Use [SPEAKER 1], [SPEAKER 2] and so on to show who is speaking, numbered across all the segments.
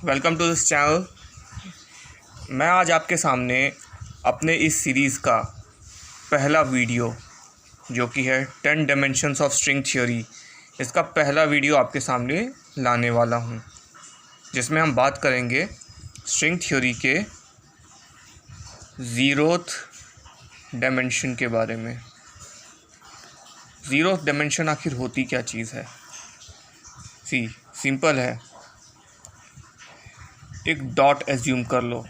[SPEAKER 1] Welcome to this channel. मैं आज आपके सामने अपने इस सीरीज़ का पहला वीडियो जो कि है 10 डायमेंशंस ऑफ स्ट्रिंग थ्योरी, इसका पहला वीडियो आपके सामने लाने वाला हूं, जिसमें हम बात करेंगे स्ट्रिंग थ्योरी के 0th डायमेंशन के बारे में। 0th डायमेंशन आखिर होती क्या चीज़ है? सिंपल है, एक डॉट एज्यूम कर लो।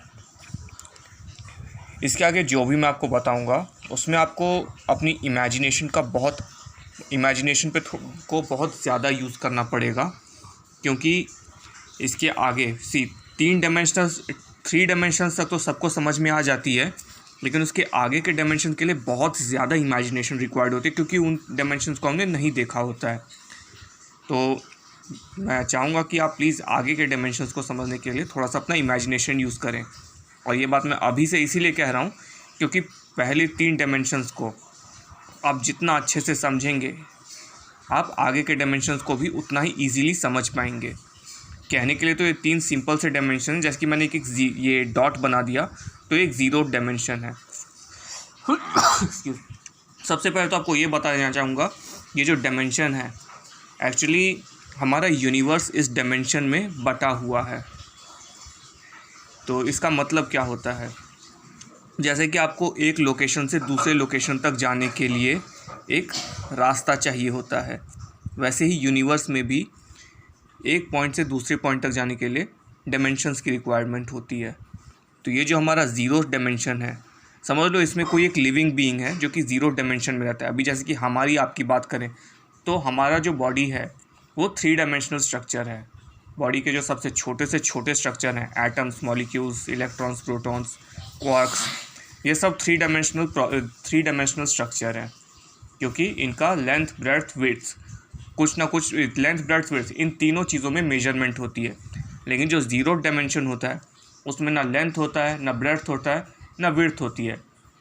[SPEAKER 1] इसके आगे जो भी मैं आपको बताऊंगा उसमें आपको अपनी इमेजिनेशन को बहुत ज़्यादा यूज़ करना पड़ेगा, क्योंकि इसके आगे 3 डायमेंशंस तक तो सबको समझ में आ जाती है, लेकिन उसके आगे के डायमेंशन के लिए बहुत ज़्यादा इमेजिनेशन रिक्वायर्ड होती है, क्योंकि उन डायमेंशंस को हमने नहीं देखा होता है। तो मैं चाहूँगा कि आप प्लीज़ आगे के डायमेंशंस को समझने के लिए थोड़ा सा अपना इमेजिनेशन यूज़ करें। और ये बात मैं अभी से इसीलिए कह रहा हूँ क्योंकि पहले 3 डायमेंशंस को आप जितना अच्छे से समझेंगे, आप आगे के डायमेंशंस को भी उतना ही ईजीली समझ पाएंगे। कहने के लिए तो ये 3 सिंपल से डायमेंशन, जैसे कि मैंने ये डॉट बना दिया तो एक 0th डायमेंशन है। सबसे पहले तो आपको ये बता देना चाहूँगा, ये जो डायमेंशन है एक्चुअली हमारा यूनिवर्स इस डायमेंशन में बटा हुआ है। तो इसका मतलब क्या होता है? जैसे कि आपको एक लोकेशन से दूसरे लोकेशन तक जाने के लिए एक रास्ता चाहिए होता है, वैसे ही यूनिवर्स में भी एक पॉइंट से दूसरे पॉइंट तक जाने के लिए डायमेंशंस की रिक्वायरमेंट होती है। तो ये जो हमारा 0th डायमेंशन है, समझ लो इसमें कोई एक लिविंग बीइंग है जो कि 0th डायमेंशन में रहता है। अभी जैसे कि हमारी आपकी बात करें तो हमारा जो बॉडी है वो 3 डायमेंशनल स्ट्रक्चर है। बॉडी के जो सबसे छोटे से छोटे स्ट्रक्चर हैं, atoms, molecules, electrons, protons, quarks, ये सब 3 डायमेंशनल स्ट्रक्चर हैं, क्योंकि इनका लेंथ, ब्रेड्थ, विड्थ, कुछ ना कुछ लेंथ, ब्रेड्थ, विड्थ इन तीनों चीज़ों में मेजरमेंट होती है। लेकिन जो 0th डायमेंशन होता है उसमें ना लेंथ होता है, ना ब्रेड्थ होता है, ना विड्थ होती है।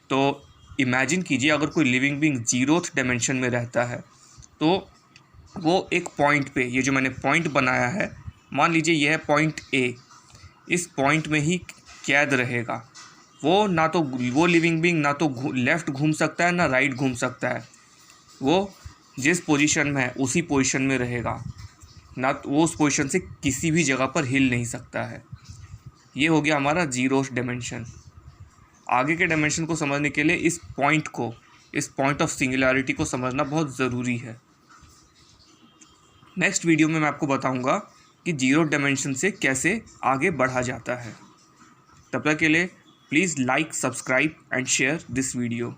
[SPEAKER 1] तो इमेजिन कीजिए अगर कोई लिविंग बीइंग 0th डायमेंशन में रहता है तो वो एक पॉइंट पे, ये जो मैंने पॉइंट बनाया है, मान लीजिए यह है पॉइंट ए, इस पॉइंट में ही कैद रहेगा। वो लिविंग बीइंग ना तो लेफ़्ट घूम सकता है ना राइट घूम सकता है। वो जिस पोजीशन में है उसी पोजीशन में रहेगा, ना तो वो उस पोजीशन से किसी भी जगह पर हिल नहीं सकता है। ये हो गया हमारा 0th डायमेंशन। आगे के डायमेंशन को समझने के लिए इस पॉइंट ऑफ सिंगुलैरिटी को समझना बहुत ज़रूरी है। नेक्स्ट वीडियो में मैं आपको बताऊंगा कि 0th डायमेंशन से कैसे आगे बढ़ा जाता है। तब तक के लिए please like, subscribe and share this video.